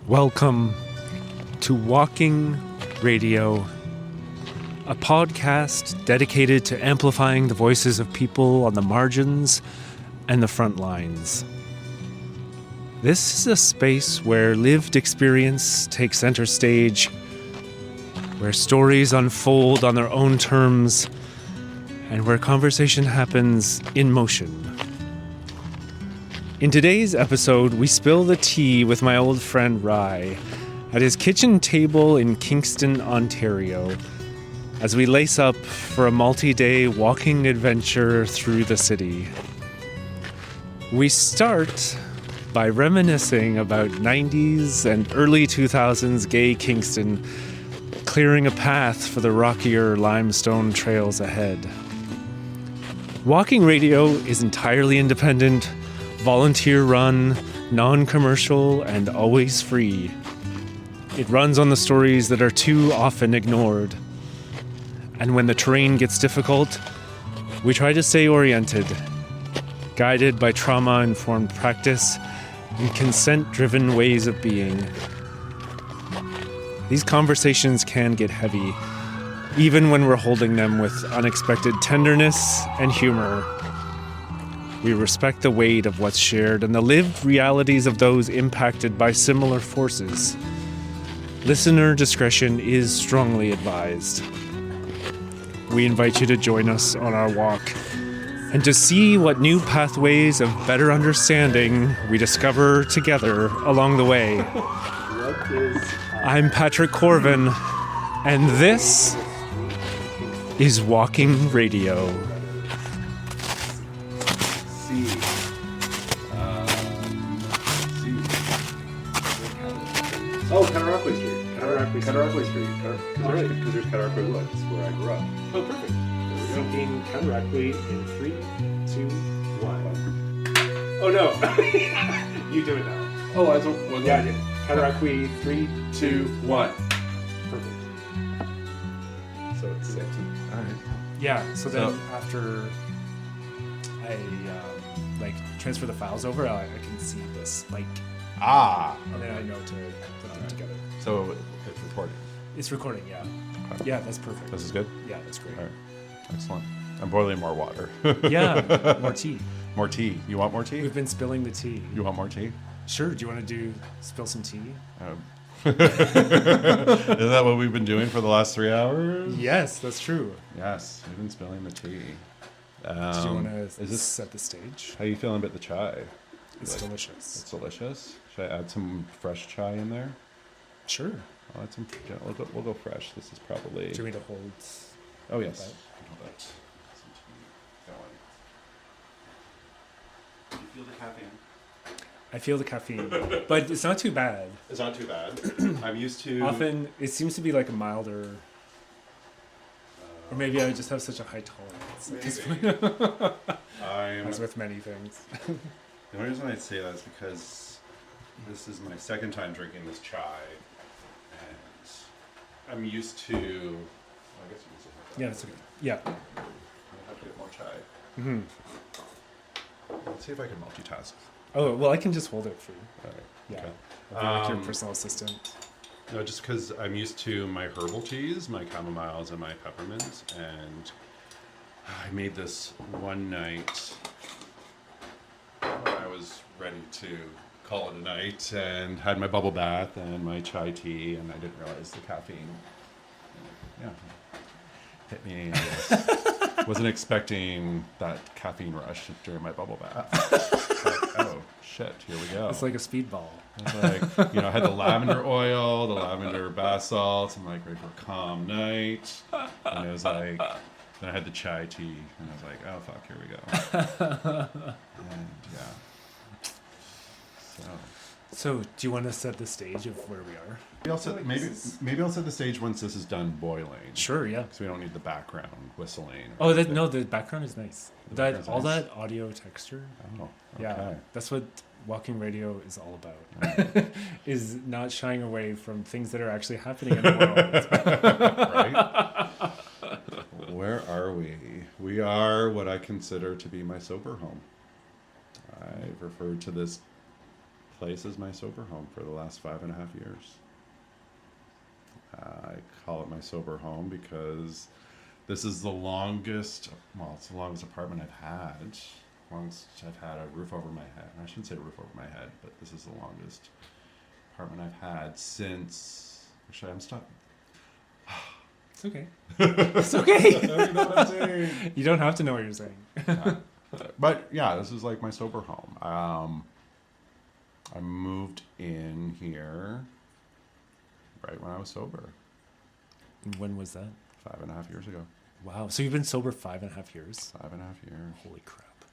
Welcome to Walking Radio, a podcast dedicated to amplifying the voices of people on the margins and the front lines. This is a space where lived experience takes center stage, where stories unfold on their own terms, and where conversation happens in motion. In today's episode, we spill the tea with my old friend Rye at his kitchen table in Kingston, Ontario, as we lace up for a multi-day walking adventure through the city. We start by reminiscing about 90s and early 2000s gay Kingston, clearing a path for the rockier limestone trails ahead. Walking Radio is entirely independent, volunteer-run, non-commercial, and always free. It runs on the stories that are too often ignored. And when the terrain gets difficult, we try to stay oriented, guided by trauma-informed practice and consent-driven ways of being. These conversations can get heavy, even when we're holding them with unexpected tenderness and humor. We respect the weight of what's shared and the lived realities of those impacted by similar forces. Listener discretion is strongly advised. We invite you to join us on our walk and to see what new pathways of better understanding we discover together along the way. I'm Patrick Corvin, and this is Walking Radio. Oh, Cataraqui Street. Cataraqui Street. Because there's Cataraqui Woods, where I grew up. Oh, perfect. Thinking Cataraqui in 3, 2, 1. Oh, no. You do it now. Oh, I don't... Yeah, I did. Cataraqui, 3, 2, 1. Perfect. So it's 15. All right. Yeah, so then after I transfer the files over, I can see this, and then I know to put them together. So it's recording. It's recording, yeah. Okay. Yeah, that's perfect. This is good? Yeah, that's great. All right. Excellent. I'm boiling more water. Yeah, more tea. More tea. You want more tea? We've been spilling the tea. You want more tea? Sure. Do you want to spill some tea? Isn't that what we've been doing for the last 3 hours? Yes, that's true. Yes, we've been spilling the tea. Do you want to set the stage? How are you feeling about the chai? It's delicious. It's delicious. Should I add some fresh chai in there? Sure. I'll add some. We'll go fresh. This is probably. Do you want me to hold? Oh yes. That? Hold that. Some tea going. Do you feel the caffeine? I feel the caffeine, but it's not too bad. It's not too bad. I'm used to. Often it seems to be like a milder. Or maybe I just have such a high tolerance. As with many things. The only reason I say that is because this is my second time drinking this chai, and I'm used to. I guess you can say that. Yeah, that's okay. Yeah. I have to get more chai. Mm-hmm. Let's see if I can multitask. Oh well, I can just hold it for you. All right. Yeah. Okay. I'll be like your personal assistant. No, just because I'm used to my herbal teas, my chamomiles, and my peppermints, and I made this one night. I was ready to call it a night and had my bubble bath and my chai tea, and I didn't realize the caffeine. Yeah, hit me. I guess. Wasn't expecting that caffeine rush during my bubble bath. Oh shit! Here we go. It's like a speedball. I was like, I had the lavender oil, the lavender bath salts. I'm like, ready for a calm night. And it was like, then I had the chai tea, and I was like, oh fuck, here we go. And yeah. So, do you want to set the stage of where we are? Maybe I'll set the stage once this is done boiling. Sure, yeah. Because we don't need the background whistling. Oh, the background is nice. That audio texture. Oh, okay. Yeah, that's what Walking Radio is all about. Is not shying away from things that are actually happening in the world. Right? Where are we? We are what I consider to be my sober home. I've referred to this place is my sober home for the last 5.5 years. I call it my sober home because this is the longest, well, it's the longest apartment I've had. Longest I've had a roof over my head. I shouldn't say roof over my head, but this is the longest apartment I've had since, actually, I'm stuck. It's okay. It's okay. I don't know what I'm saying. You don't have to know what you're saying. But yeah, this is like my sober home. I moved in here right when I was sober. And when was that? 5.5 years ago. Wow. So you've been sober 5.5 years? 5.5 years. Holy crap.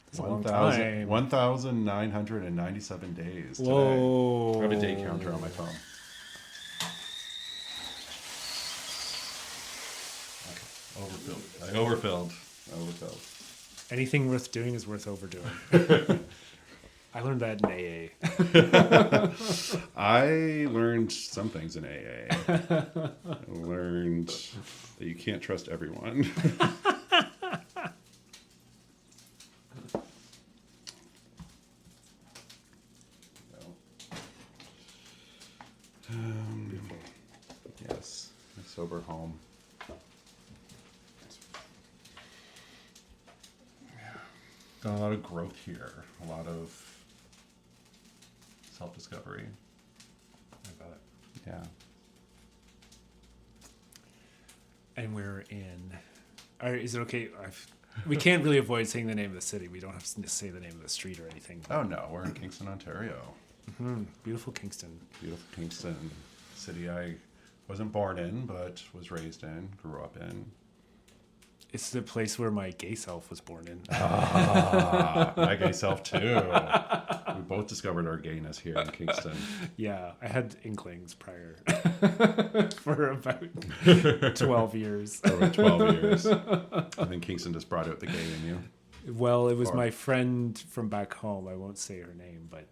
That's a long time. 1,997 days today. Whoa. I have a day counter on my phone. Okay. Overfilled. Anything worth doing is worth overdoing. I learned that in AA. I learned some things in AA. I learned that you can't trust everyone. Yes, my sober home. Done a lot of growth here, a lot of self-discovery. I bet. Yeah. And we're in. Is it okay? We can't really avoid saying the name of the city. We don't have to say the name of the street or anything. Oh no, we're in Kingston, Ontario. Mm-hmm. Beautiful Kingston. Beautiful Kingston, city I wasn't born in, but was raised in, grew up in. It's the place where my gay self was born in. My gay self too. We both discovered our gayness here in Kingston. Yeah, I had inklings prior for about 12 years. For about 12 years. I think Kingston just brought out the gay in you. Well, it was my friend from back home. I won't say her name, but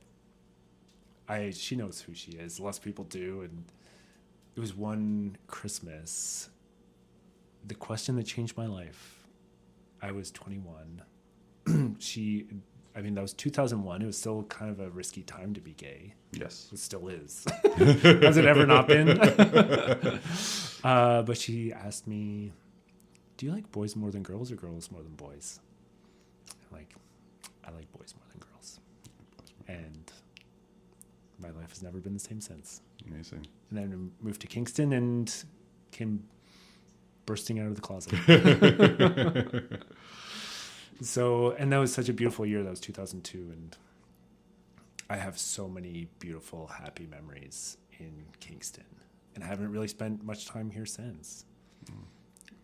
she knows who she is. Lots of people do. And it was one Christmas. The question that changed my life. I was 21. That was 2001. It was still kind of a risky time to be gay. Yes. It still is. Has it ever not been? But she asked me, do you like boys more than girls or girls more than boys? I'm like, I like boys more than girls. And my life has never been the same since. Amazing. And then I moved to Kingston and came bursting out of the closet. So, and that was such a beautiful year. That was 2002. And I have so many beautiful, happy memories in Kingston. And I haven't really spent much time here since.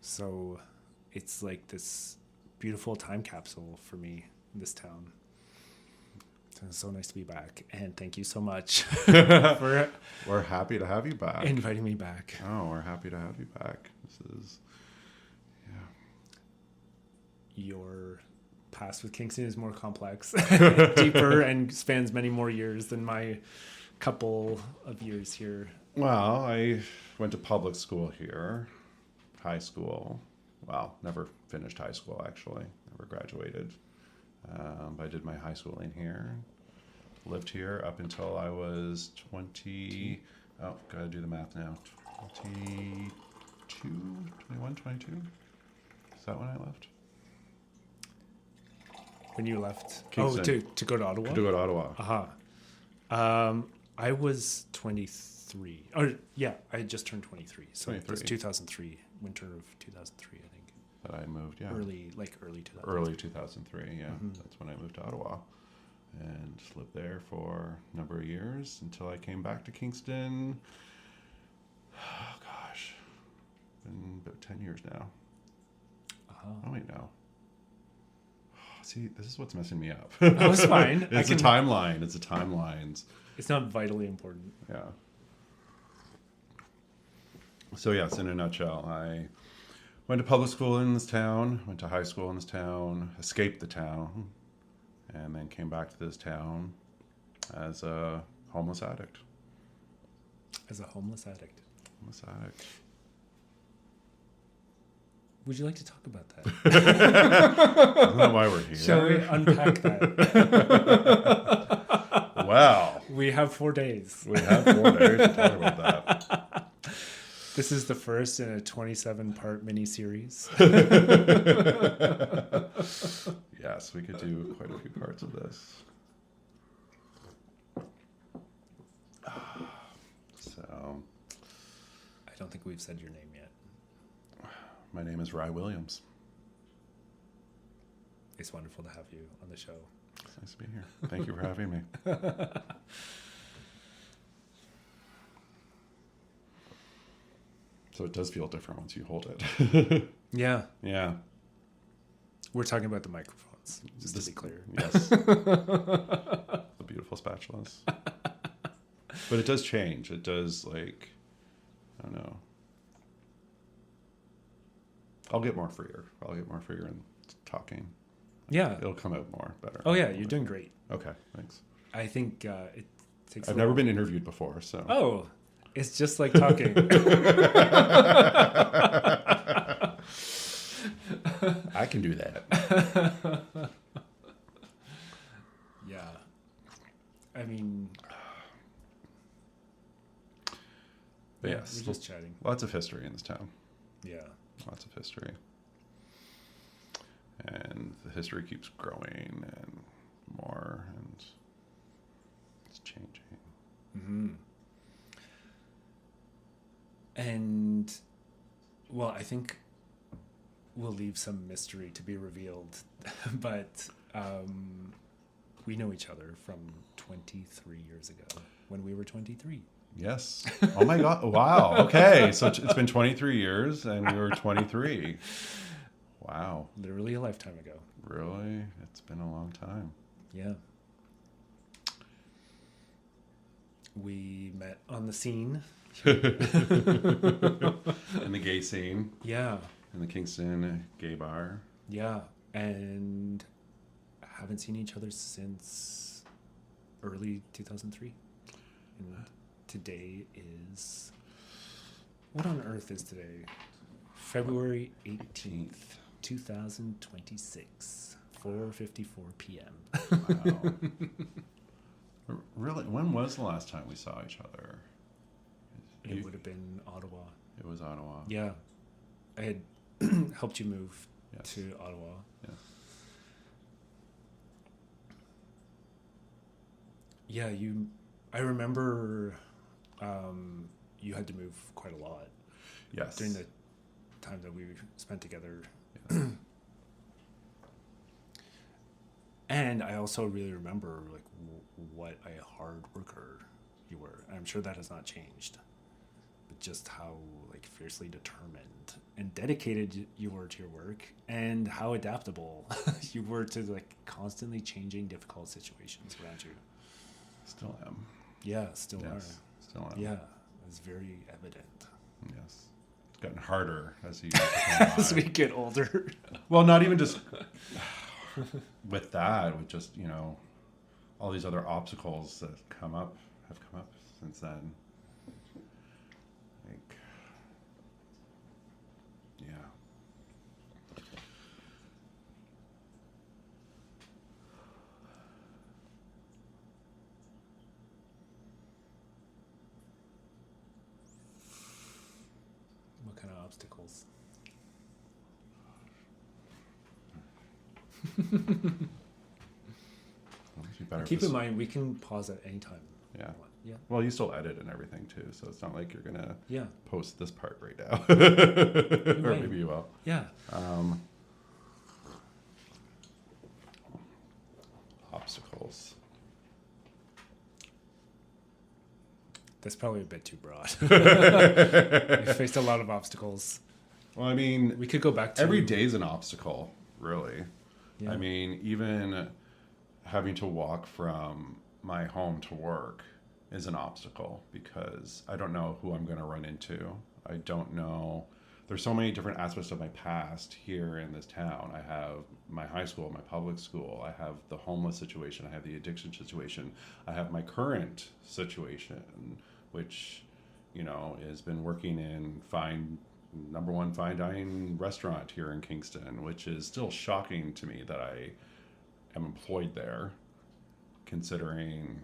So it's like this beautiful time capsule for me in this town. So it's so nice to be back. And thank you so much for We're happy to have you back. inviting me back. Oh, we're happy to have you back. This is, Your past with Kingston is more complex, deeper, and spans many more years than my couple of years here. Well, I went to public school here, high school. Well, never finished high school, actually. Never graduated. I did my high schooling here. Lived here up until I was 20. Oh, gotta do the math now. 22, 21, 22? Is that when I left? When you left? Kingston. Oh, to go to Ottawa? To go to Ottawa. Uh-huh. I was 23. Oh, yeah, I had just turned 23. So it was 2003, winter of 2003, I think. That I moved, yeah. Early 2003. Early 2003, yeah. Mm-hmm. That's when I moved to Ottawa. And just lived there for a number of years until I came back to Kingston. Oh, gosh. Been about 10 years now. Oh, wait, no. See, this is what's messing me up. Oh, it's fine. It's a timeline. It's a timelines. It's not vitally important. Yeah. So, yes, in a nutshell, I went to public school in this town, went to high school in this town, escaped the town, and then came back to this town as a homeless addict. As a homeless addict. Homeless addict. Would you like to talk about that? Isn't that why we're here? Shall we unpack that? Well, We have 4 days. We have 4 days to talk about that. This is the first in a 27-part mini-series. Yes, we could do quite a few parts of this. So, I don't think we've said your name yet. my name is Rye Williams. It's wonderful to have you on the show. It's nice to be here. Thank you for having me. So it does feel different once you hold it. Yeah. Yeah. We're talking about the microphones, just to be clear. Yes. The beautiful spatulas. But it does change. It does, like, I don't know. I'll get more freer. In talking. Yeah. It'll come out more better. Oh, yeah. You're doing great. Okay, thanks. I think it takes I've never been interviewed before, so. Oh, it's just like talking. I can do that. Yeah. I mean, But yeah, yes, we're just chatting. lots of history in this town. Yeah. Lots of history. And the history keeps growing and more, and it's changing. Mm-hmm. And, well, I think we'll leave some mystery to be revealed, but we know each other from 23 years ago, when we were 23. Yes. Oh my God. Wow. Okay. So it's been 23 years and we were 23. Wow. Literally a lifetime ago. Really? It's been a long time. Yeah. We met on the scene. In the gay scene. Yeah. In the Kingston gay bar. Yeah. And haven't seen each other since early 2003. And today is... What on earth is today? February 18th, 2026. 4:54 p.m. Wow. Really? When was the last time we saw each other? It would have been Ottawa. It was Ottawa. Yeah. I had helped you move Yes. to Ottawa. Yes. Yeah, I remember you had to move quite a lot Yes. during the time that we spent together. Yes. And I also really remember like what a hard worker you were. I'm sure that has not changed, but just how like fiercely determined and dedicated you were to your work, and how adaptable you were to like constantly changing difficult situations around you. Still am. Yeah, still Yes. are. Still am. Yeah, it's very evident. Yes. It's gotten harder as you become As we alive. get older. Well, not even just with that, with just, all these other obstacles that have come up since then. Like, yeah. What kind of obstacles? Keep in mind, we can pause at any time. Yeah. Yeah. Well, you still edit and everything too, so it's not like you're gonna Yeah. post this part right now, or might. maybe you will. Yeah. Obstacles. That's probably a bit too broad. We faced a lot of obstacles. Well, I mean, We could go back to every day's an obstacle, really. Yeah. I mean, even having to walk from my home to work is an obstacle because I don't know who I'm going to run into. I don't know. There's so many different aspects of my past here in this town. I have my high school, my public school. I have the homeless situation. I have the addiction situation. I have my current situation, which, has been working in number one fine dining restaurant here in Kingston, which is still shocking to me that I am employed there, considering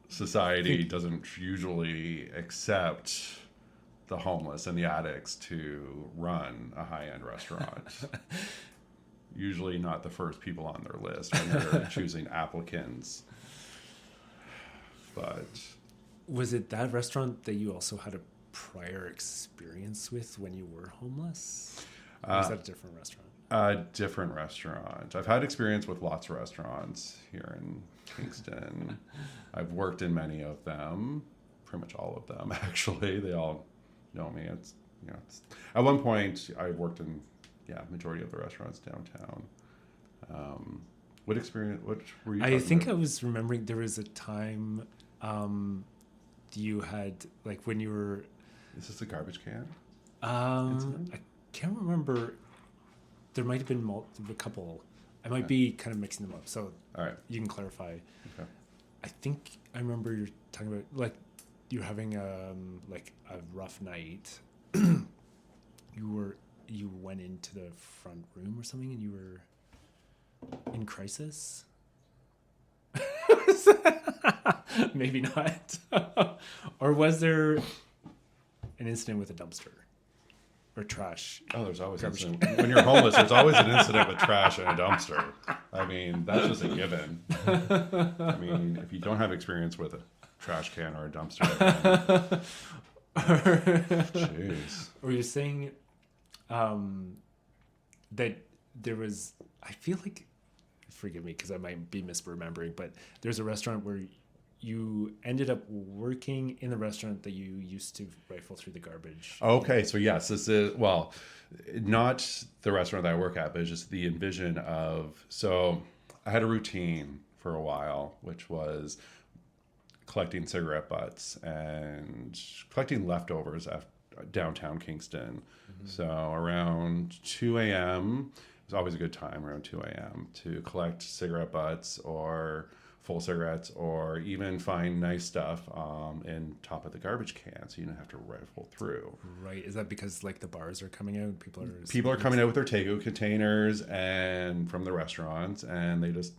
Society doesn't usually accept the homeless and the addicts to run a high-end restaurant. Usually not the first people on their list when they're choosing applicants. But was it that restaurant that you also had a prior experience with when you were homeless? Or was that a different restaurant? A different restaurant. I've had experience with lots of restaurants here in Kingston. I've worked in many of them, pretty much all of them actually. They all know me. It's at one point I worked in majority of the restaurants downtown. What experience? What were you? I think about? I was remembering there was a time you had like when you were. Is this a garbage can? I can't remember. There might have been a couple. I might be kind of mixing them up. So all right, you can clarify. Okay. I think I remember you're talking about like you're having like a rough night. You went into the front room or something, and you were in crisis. Maybe not. Or was there an incident with a dumpster or trash? Oh, there's always an incident. When you're homeless, there's always an incident with trash and a dumpster. I mean, that's just a given. I mean, if you don't have experience with a trash can or a dumpster, jeez. Were you saying that there was? I feel like, forgive me because I might be misremembering, but there's a restaurant where you ended up working in the restaurant that you used to rifle through the garbage. Okay, so yes, this is, well, not the restaurant that I work at, but it's just the envision of, so I had a routine for a while, which was collecting cigarette butts and collecting leftovers at downtown Kingston. Mm-hmm. So around 2 a.m., it was always a good time around 2 a.m. to collect cigarette butts or full cigarettes, or even find nice stuff in top of the garbage can, so you don't have to rifle through. Right. Is that because like the bars are coming out? People are coming out with their take-out containers and from the restaurants, and they just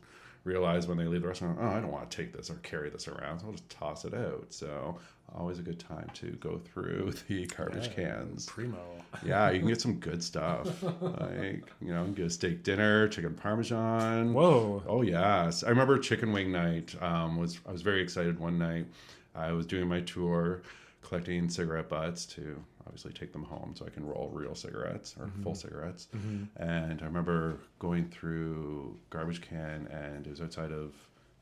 realize when they leave the restaurant, oh, I don't want to take this or carry this around, so I'll just toss it out. So always a good time to go through the garbage cans. Primo. Yeah, you can get some good stuff. Like, get a steak dinner, chicken parmesan. Whoa. Oh, yes. I remember chicken wing night. I was very excited one night. I was doing my tour, collecting cigarette butts to obviously take them home so I can roll real cigarettes or full cigarettes. Mm-hmm. And I remember going through garbage can, and it was outside of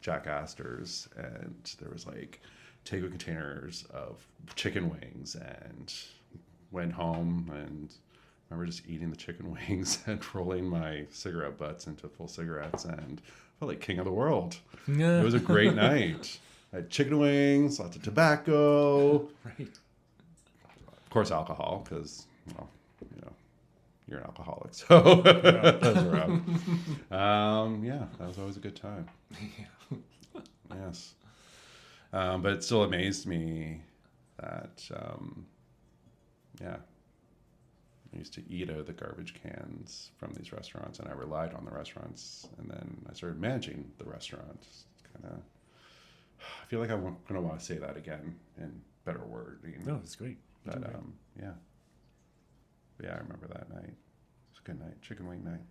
Jack Astor's, and there was like take-out containers of chicken wings, and went home and I remember just eating the chicken wings and rolling my cigarette butts into full cigarettes, and I felt like king of the world. It was a great night. I had chicken wings, lots of tobacco. Right. Of course, alcohol, because, you're an alcoholic, so that's rough. That was always a good time. Yes. But it still amazed me that, I used to eat out of the garbage cans from these restaurants, and I relied on the restaurants, and then I started managing the restaurants. I feel like I'm going to want to say that again in better wording. No, it's great. But, yeah, I remember that night. It was a good night, chicken wing night.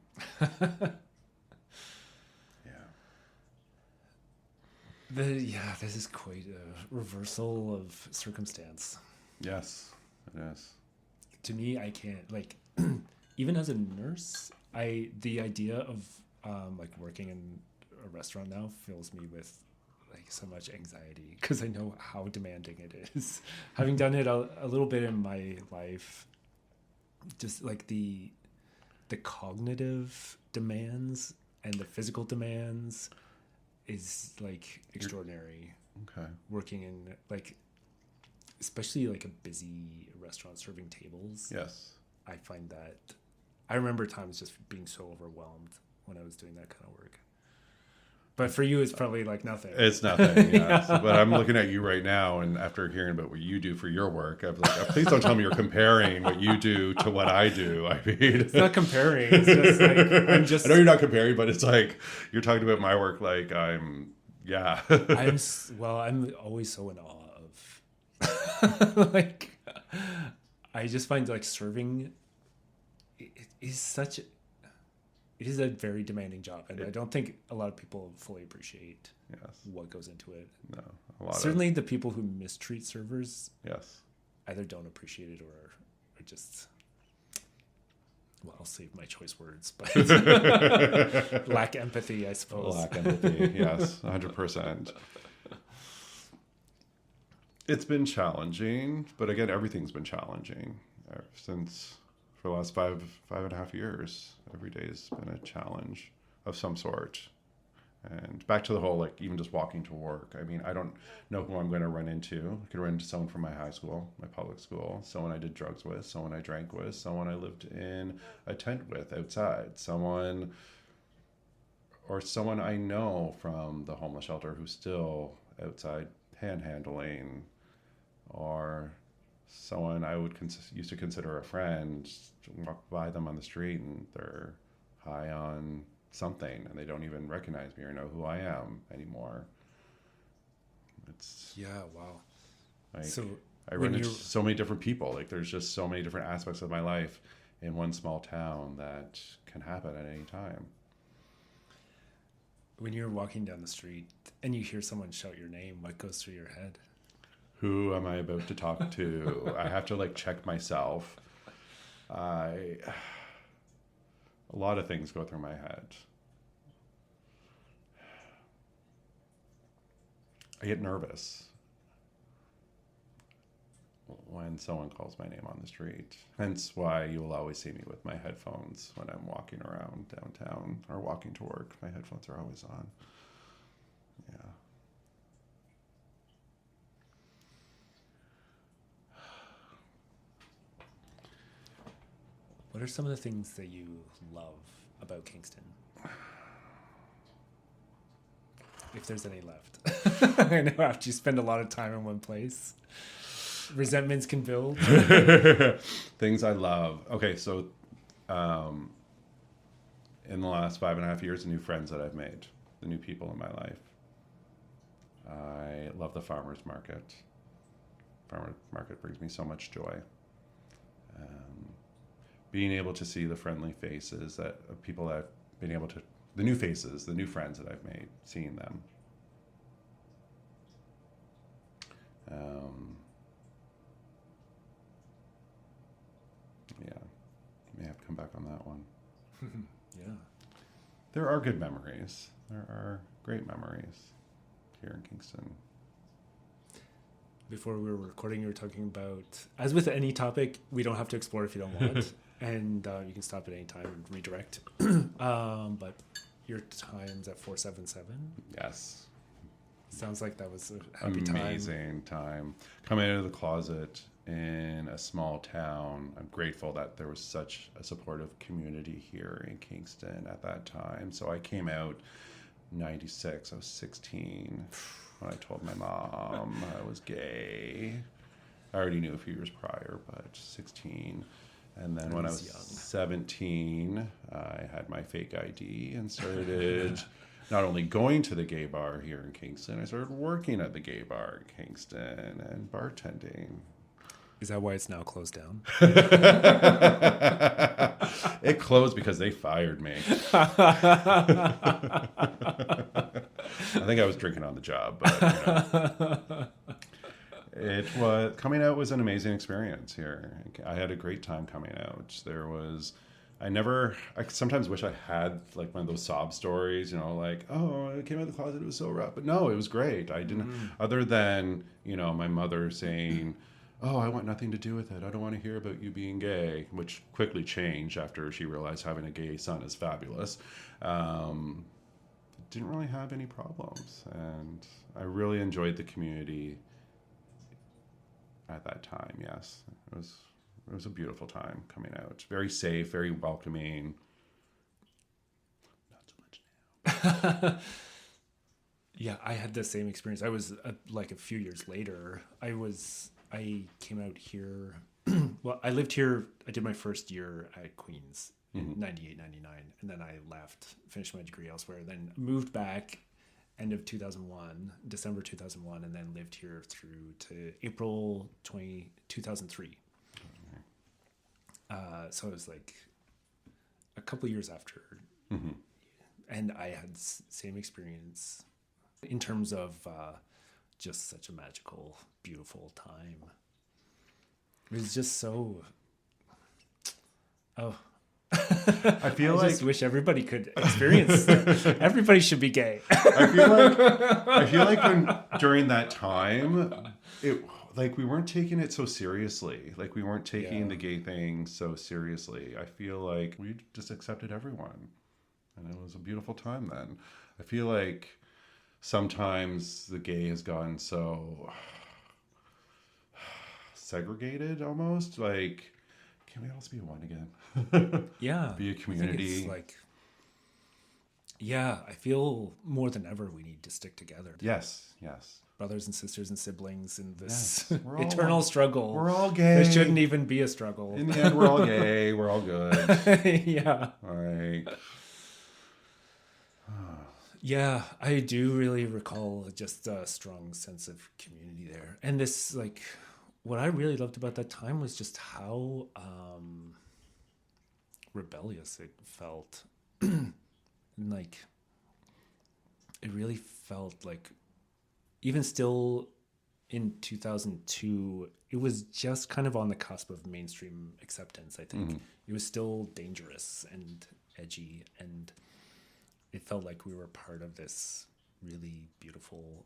This is quite a reversal of circumstance. Yes, it is. To me, I can't, like, even as a nurse, the idea of working in a restaurant now fills me with like so much anxiety, because I know how demanding it is. Having done it a little bit in my life, just like the cognitive demands and the physical demands is like extraordinary. Okay. Working in like, especially like a busy restaurant serving tables. Yes. I find that I remember times just being so overwhelmed when I was doing that kind of work. But for you, it's probably like nothing. It's nothing, yes. But I'm looking at you right now, and after hearing about what you do for your work, I'm like, please don't tell me you're comparing what you do to what I do. I mean, it's not comparing. It's just like, I know you're not comparing, but it's like you're talking about my work like I'm Yeah. I'm always so in awe of like I just find like serving it is a very demanding job, and I don't think a lot of people fully appreciate what goes into it. No, certainly the people who mistreat servers yes either don't appreciate it or just, well, I'll save my choice words, but lack empathy, I suppose. Lack empathy, yes, 100%. It's been challenging, but again, everything's been challenging since for the last five and a half years. Every day has been a challenge of some sort. And back to the whole, like, even just walking to work. I mean, I don't know who I'm going to run into. I could run into someone from my high school, my public school, someone I did drugs with, someone I drank with, someone I lived in a tent with outside, someone I know from the homeless shelter who's still outside panhandling, or someone I would used to consider a friend, walk by them on the street and they're high on something and they don't even recognize me or know who I am anymore. It's wow. like, so I run into so many different people. Like, there's just so many different aspects of my life in one small town that can happen at any time. When you're walking down the street and you hear someone shout your name, what goes through your head? Who am I about to talk to? I have to like check myself. A lot of things go through my head. I get nervous when someone calls my name on the street. Hence why you will always see me with my headphones when I'm walking around downtown or walking to work. My headphones are always on. Yeah. What are some of the things that you love about Kingston? If there's any left. I know after you spend a lot of time in one place, resentments can build. Things I love. Okay, so in the last 5.5 years, the new friends that I've made, the new people in my life. I love the farmers market. Farmers market brings me so much joy. Being able to see the friendly faces that of people that I've been able to, the new faces, the new friends that I've made, seeing them. Yeah, may have to come back on that one. Yeah. There are good memories. There are great memories here in Kingston. Before we were recording, you were talking about, as with any topic, we don't have to explore if you don't want. And you can stop at any time and redirect. But your time's at 477. Yes. Sounds like that was a happy time. Amazing time. Coming out of the closet in a small town, I'm grateful that there was such a supportive community here in Kingston at that time. So I came out 96. I was 16 when I told my mom I was gay. I already knew a few years prior, but 16. And then when I was 17, I had my fake ID and started not only going to the gay bar here in Kingston, I started working at the gay bar in Kingston and bartending. Is that why it's now closed down? It closed because they fired me. I think I was drinking on the job, but it was, coming out was an amazing experience here. I had a great time coming out. I sometimes wish I had like one of those sob stories, like, oh, I came out of the closet, it was so rough. But no, it was great. I didn't, other than, my mother saying, oh, I want nothing to do with it. I don't want to hear about you being gay, which quickly changed after she realized having a gay son is fabulous. Didn't really have any problems. And I really enjoyed the community at that time, yes. It was a beautiful time coming out. Very safe, very welcoming. Not so much now. Yeah, I had the same experience. I was like a few years later. I came out here. Well, I lived here. I did my first year at Queen's in 98, 99. And then I left, finished my degree elsewhere, then moved back end of 2001, December 2001, and then lived here through to April 2003. So it was like a couple years after. Mm-hmm. And I had same experience in terms of just such a magical, beautiful time. It was just so... Oh... I feel I just wish everybody could experience that. Everybody should be gay. I feel like when during that time, we weren't taking it so seriously. Like we weren't taking the gay thing so seriously. I feel like we just accepted everyone, and it was a beautiful time then. I feel like sometimes the gay has gotten so segregated almost. Like, can we all just be one again? Yeah. Be a community. It's like, yeah, I feel more than ever we need to stick together. Yes. Brothers and sisters and siblings in this Yes. eternal struggle. We're all gay. There shouldn't even be a struggle. In the end, we're all gay. We're all good. Yeah. All right. Yeah, I do really recall just a strong sense of community there. And this, like, what I really loved about that time was just how rebellious it felt. Like, it really felt like, even still in 2002, it was just kind of on the cusp of mainstream acceptance, I think. Mm-hmm. It was still dangerous and edgy, and it felt like we were part of this really beautiful,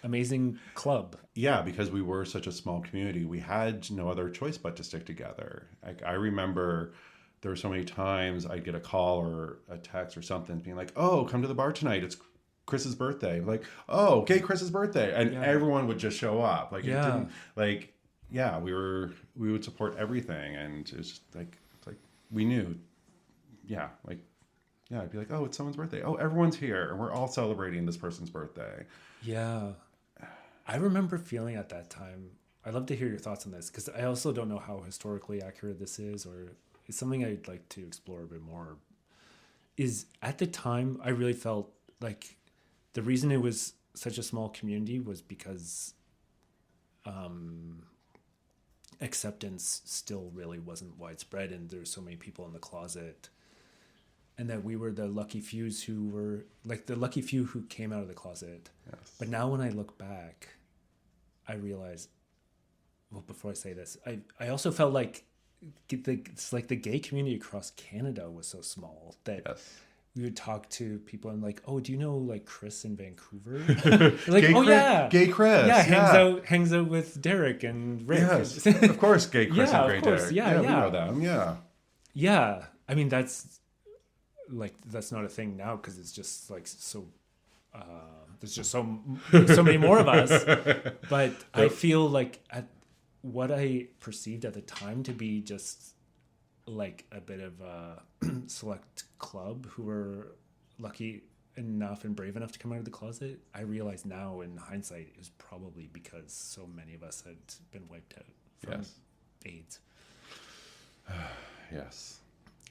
amazing club. Yeah, because we were such a small community, we had no other choice but to stick together. I remember there were so many times I'd get a call or a text or something being like, "Oh, come to the bar tonight. It's Chris's birthday." Like, "Oh, gay Chris's birthday," and everyone would just show up. Like, it didn't like, we would support everything, and it's just like we knew, I'd be like, "Oh, it's someone's birthday. Oh, everyone's here, and we're all celebrating this person's birthday." Yeah. I remember feeling at that time, I'd love to hear your thoughts on this, because I also don't know how historically accurate this is, or it's something I'd like to explore a bit more. Is at the time, I really felt like the reason it was such a small community was because acceptance still really wasn't widespread, and there's so many people in the closet. And that we were the lucky few who came out of the closet. Yes. But now when I look back, I realize, well, before I say this, I also felt like it's like the gay community across Canada was so small that we would talk to people and like, "Oh, do you know like Chris in Vancouver?" Like, gay gay Chris. Yeah, hangs out with Derek and Rick. Yes, of course, gay Chris and Grey Derek. Yeah, we know them. Yeah. I mean, that's not a thing now because it's just like so. There's just so many more of us. But I feel like at what I perceived at the time to be just like a bit of a select club who were lucky enough and brave enough to come out of the closet, I realize now in hindsight it was probably because so many of us had been wiped out from AIDS. Yes.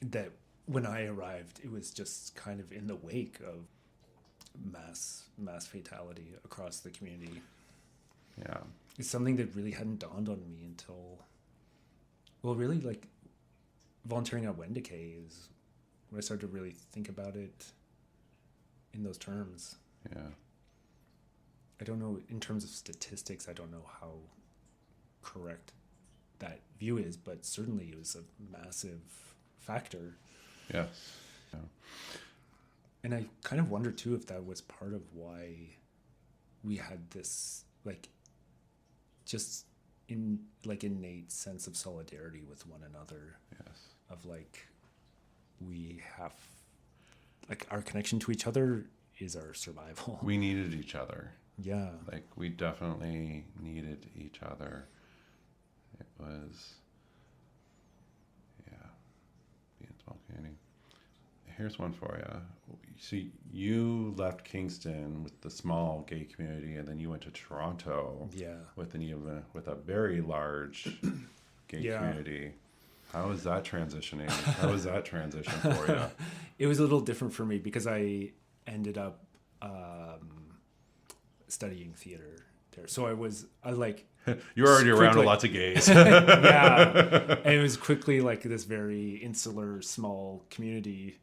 That when I arrived, it was just kind of in the wake of mass fatality across the community. Yeah. It's something that really hadn't dawned on me until, well, really like volunteering at Wendicay is when I started to really think about it in those terms. Yeah. I don't know, in terms of statistics, I don't know how correct that view is, but certainly it was a massive factor. Yes. Yeah. And I kind of wonder too if that was part of why we had this like just innate sense of solidarity with one another. Yes. Of like we have like our connection to each other is our survival. We needed each other. Yeah. Like we definitely needed each other. It was being a small community. Here's one for you. So you left Kingston with the small gay community, and then you went to Toronto. Yeah. With a very large gay community. How was that transitioning? How was that transition for you? It was a little different for me because I ended up studying theater there. So I like You're already around quickly, lots of gays. yeah, and it was quickly like this very insular, small community.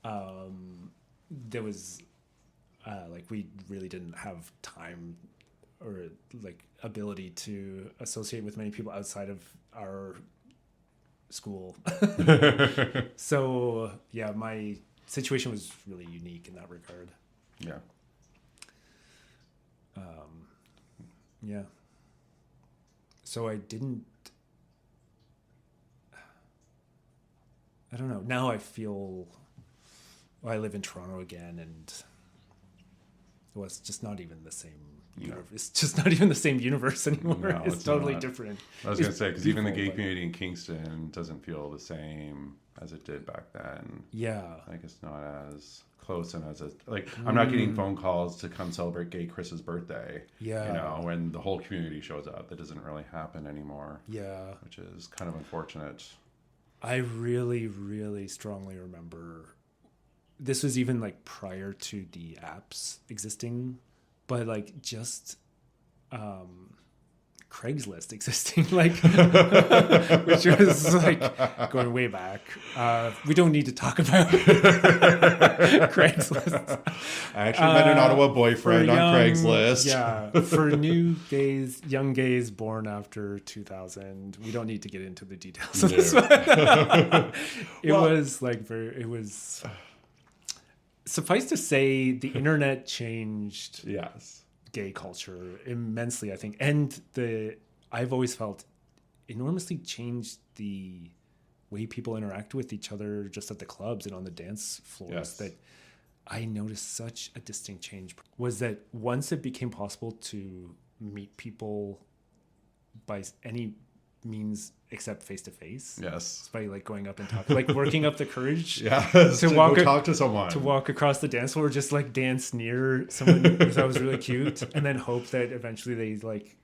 There was like we really didn't have time or like ability to associate with many people outside of our school. So yeah, my situation was really unique in that regard. Yeah. Yeah. So I don't know. Now I feel, I live in Toronto again, and well, it's just not even the same. It's just not even the same universe anymore. No, it's totally different. I was going to say, because even the gay but- community in Kingston doesn't feel the same as it did back then. Yeah. Like it's not as close and as a, like I'm not getting phone calls to come celebrate gay Chris's birthday. Yeah. You know, when the whole community shows up, that doesn't really happen anymore. Yeah. Which is kind of unfortunate. I really, really strongly remember this was even like prior to the apps existing, but like just Craigslist existing, like which was like going way back. We don't need to talk about Craigslist. I actually met an Ottawa boyfriend on Craigslist. Yeah, for young gays born after 2000. We don't need to get into the details of this one. It was suffice to say, the internet changed Yes. gay culture immensely, I think, and I've always felt enormously changed the way people interact with each other just at the clubs and on the dance floors. Yes. That I noticed such a distinct change was that once it became possible to meet people by any means except face to face. Yes. By like going up and talking, like working up the courage. Yeah. To walk go talk to someone. To walk across the dance floor, just like dance near someone because that was really cute, and then hope that eventually they like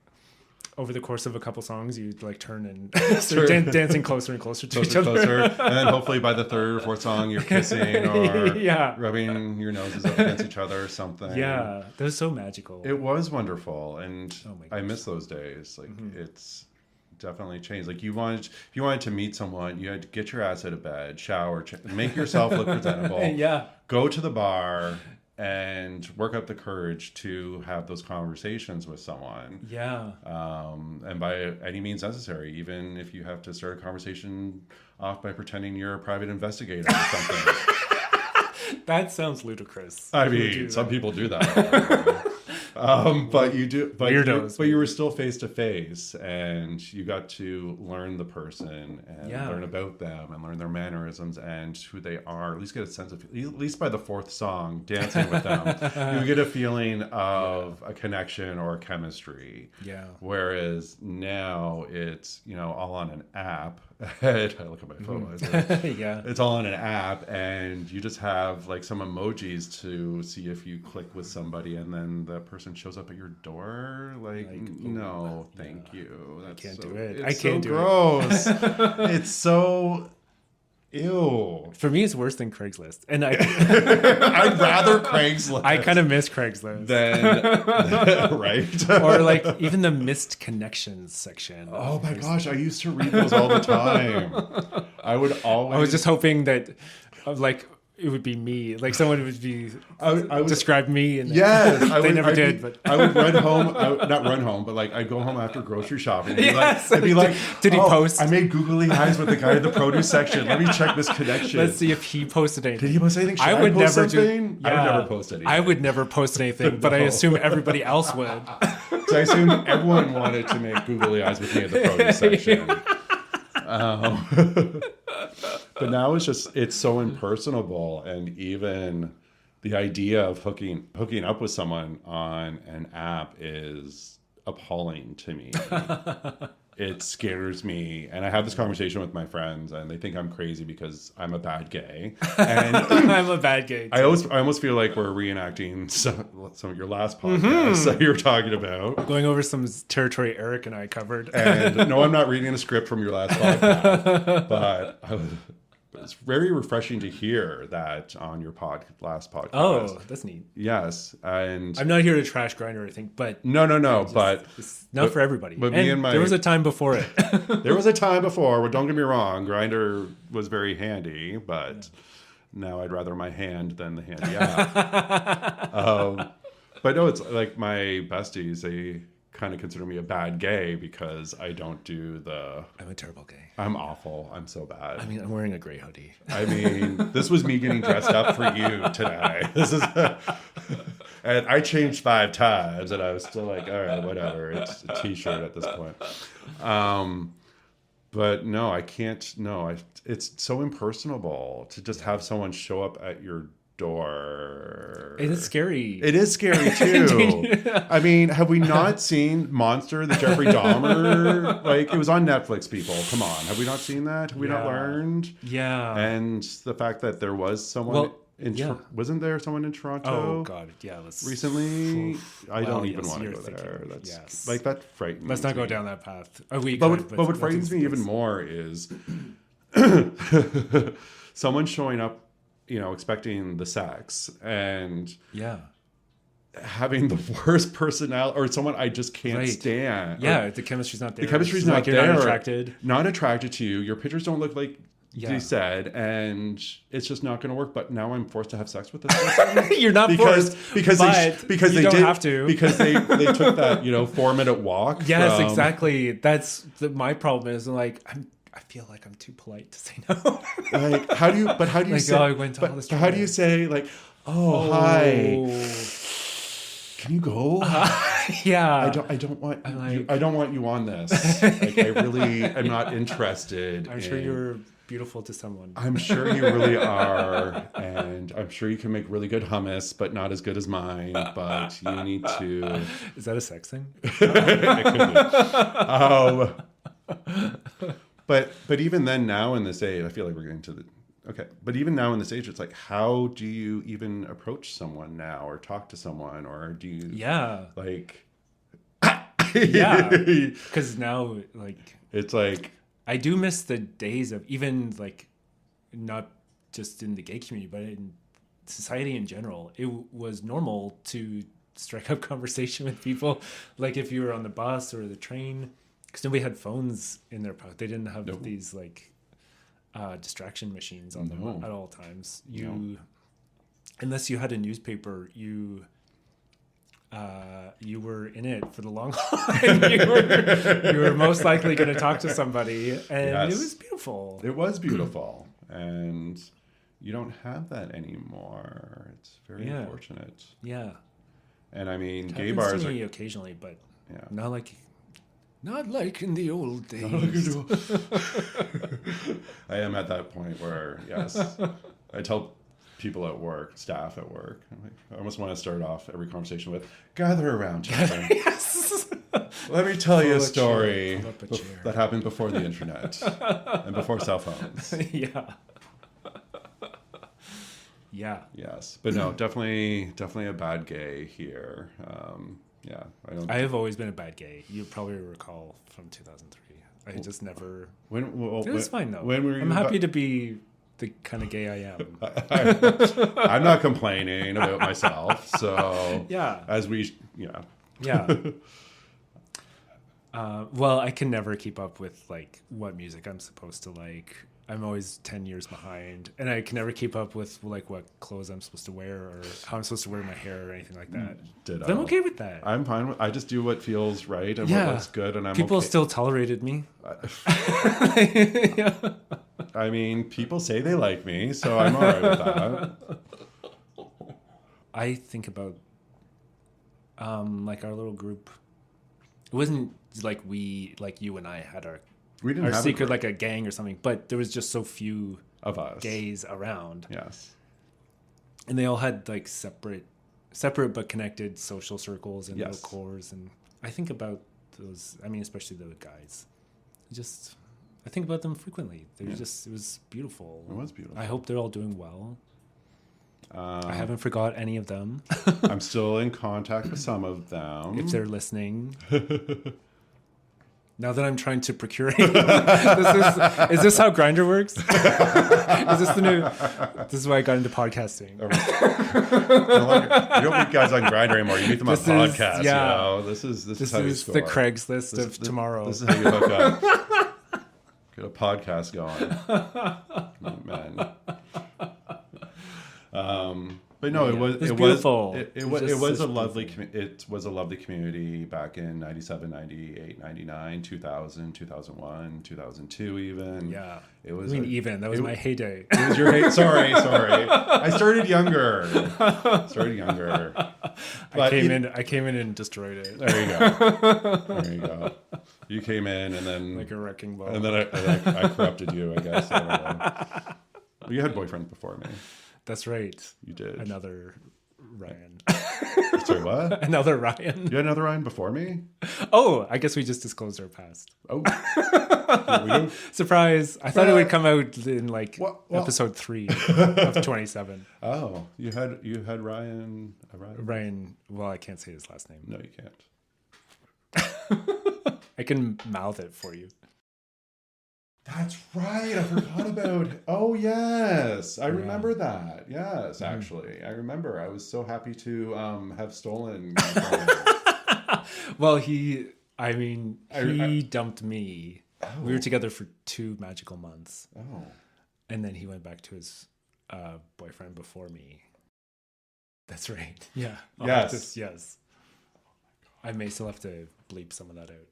over the course of a couple songs you'd like turn and start dancing closer and closer to each other. And then hopefully by the third or fourth song you're kissing or rubbing your noses up against each other or something. Yeah, that was so magical. It was wonderful, and my I miss those days. Like it's definitely changed. Like if you wanted to meet someone, you had to get your ass out of bed, shower, make yourself look presentable. Yeah. Go to the bar and work up the courage to have those conversations with someone. Yeah. And by any means necessary, even if you have to start a conversation off by pretending you're a private investigator or something. That sounds ludicrous. I mean, some people do that. But you do, Weirdos. But you were still face to face, and you got to learn the person and learn about them and learn their mannerisms and who they are. At least get a sense of, at least by the fourth song, dancing with them, you get a feeling of a connection or a chemistry. Yeah. Whereas now it's all on an app. I look at my phone. Yeah. It's all on an app, and you just have like some emojis to see if you click with somebody, and then the person shows up at your door. Like no, thank you. I can't do it. I can't do it. Gross. It's so ew. For me, it's worse than Craigslist, and I'd rather Craigslist. I kind of miss Craigslist. Right? Or like even the missed connections section. Oh my gosh, I used to read those all the time. I would always. I was just hoping that, like, it would be me. Like someone would be describe me, and yes, they never did. But I would run home, not run home, but like I'd go home after grocery shopping. And yes, I'd be like, did he post? I made googly eyes with the guy in the produce section. Let me check this connection. Let's see if he posted anything. Did he post anything? I would never something? I would never post anything. I would never post anything, but I assume everybody else would. So I assume everyone wanted to make googly eyes with me in the produce section. But now it's so impersonable, and even the idea of hooking up with someone on an app is appalling to me. It scares me, and I have this conversation with my friends, and they think I'm crazy because I'm a bad gay. And I'm a bad gay too. I almost feel like we're reenacting some of your last podcasts that you were talking about, going over some territory Eric and I covered. And no, I'm not reading a script from your last podcast, but it's very refreshing to hear that on your last podcast. Oh, that's neat. Yes, and I'm not here to trash Grindr or anything, but no, but it's not for everybody. But there was a time before it. There was a time before. Well, don't get me wrong, Grindr was very handy, but now I'd rather my hand than the handy app. But no, it's like my besties, they kind of consider me a bad gay because I don't do the... I'm a terrible gay. I'm awful. I'm so bad. I mean, I'm wearing a gray hoodie. I mean, this was me getting dressed up for you today. This is... And I changed 5 times, and I was still like, all right, whatever. It's a T-shirt at this point. But no, I can't. No, it's so impersonable to just have someone show up at your door. It is scary. It is scary too. I mean, have we not seen Monster, the Jeffrey Dahmer? Like, it was on Netflix, people. Come on. Have we not seen that? Have we not learned? Yeah. And the fact that there was someone wasn't there someone in Toronto? Oh God, yeah. Recently, I don't even want to go there. That's like that frightens. Let's not go down that path. But what frightens me even more is someone showing up, expecting the sex and having the worst personality, or someone I just can't stand. Yeah, the chemistry's not there. The chemistry's not there. You're not attracted to you. Your pictures don't look like you said, and it's just not going to work. But now I'm forced to have sex with this person. You're not forced because they don't have to, because they took that 4-minute walk. Yes, exactly. That's my problem. Is like I feel like I'm too polite to say no. Like, how do you like, say? I went to all this how do you say like, hi? Can you go? Yeah. I don't want you on this. Like, I really am not interested. I'm sure you're beautiful to someone. I'm sure you really are, and I'm sure you can make really good hummus, but not as good as mine. But you need to. Is that a sex thing? It could be. But even then, now in this age, I feel like we're getting to the... Okay, but even now in this age, it's like, how do you even approach someone now or talk to someone? Or do you... Yeah. Like... Yeah. Because now, like... It's like... I do miss the days of even, like, not just in the gay community, but in society in general. It was normal to strike up conversation with people. Like, if you were on the bus or the train... Because nobody had phones in their pocket. They didn't have these like distraction machines on them at all times. Unless you had a newspaper, you were in it for the long haul. you were most likely going to talk to somebody, and it was beautiful. It was beautiful, and you don't have that anymore. It's very unfortunate. Yeah, and I mean, it gay bars to me occasionally, but not like in the old days. I am at that point where, yes, I tell people at work, staff at work, I almost want to start off every conversation with, gather around, children. Yes. Let me tell you a story that happened before the internet and before cell phones. Yeah. Yeah. Yes. But no, definitely a bad gay here. Yeah, I have always been a bad gay. You probably recall from 2003. I just never... It was fine, though. I'm happy to be the kind of gay I am. I'm not complaining about myself, so... Yeah. As we... Yeah. Well, I can never keep up with, like, what music I'm supposed to like. I'm always 10 years behind, and I can never keep up with like what clothes I'm supposed to wear or how I'm supposed to wear my hair or anything like that. But I'm okay with that. I'm fine with. I just do what feels right and what looks good, and people still tolerated me. I mean, people say they like me, so I'm all right with that. I think about like our little group. It wasn't like you and I had our secret like a gang or something, but there was just so few of us gays around. Yes, and they all had like separate but connected social circles and little cores. And I think about those. I mean, especially the guys. I think about them frequently. It was beautiful. It was beautiful. I hope they're all doing well. I haven't forgot any of them. I'm still in contact with some of them if they're listening. Now that I'm trying to procure is this how Grindr works? Is this the new? This is why I got into podcasting. You don't meet guys on Grindr anymore. You meet them on podcasts. Yeah. You know? This is how you score. The Craigslist of tomorrow. This is how you hook up. Get a podcast going. Man. But no, it was beautiful. It was a lovely community back in 97, 98, 99, 2000, 2001, 2002 even. Yeah. It was that was my heyday. It was your heyday. Sorry. I started younger. But I came in and destroyed it. There you go. You came in and then like a wrecking ball. And then I corrupted you, I guess. I don't know. You had boyfriends before me. That's right. You did. Another Ryan. Sorry, what? Another Ryan. You had another Ryan before me? Oh, I guess we just disclosed our past. Oh. Surprise. I thought it would come out in episode 3 of 27. Oh, you had Ryan. Ryan, well, I can't say his last name. No, you can't. I can mouth it for you. That's right. I forgot about it. Oh, yes. I remember that. Yes, actually. I remember. I was so happy to have stolen. Well, he dumped me. Oh. We were together for 2 magical months. Oh. And then he went back to his boyfriend before me. That's right. Yeah. Yes. Yes. I may still have to bleep some of that out,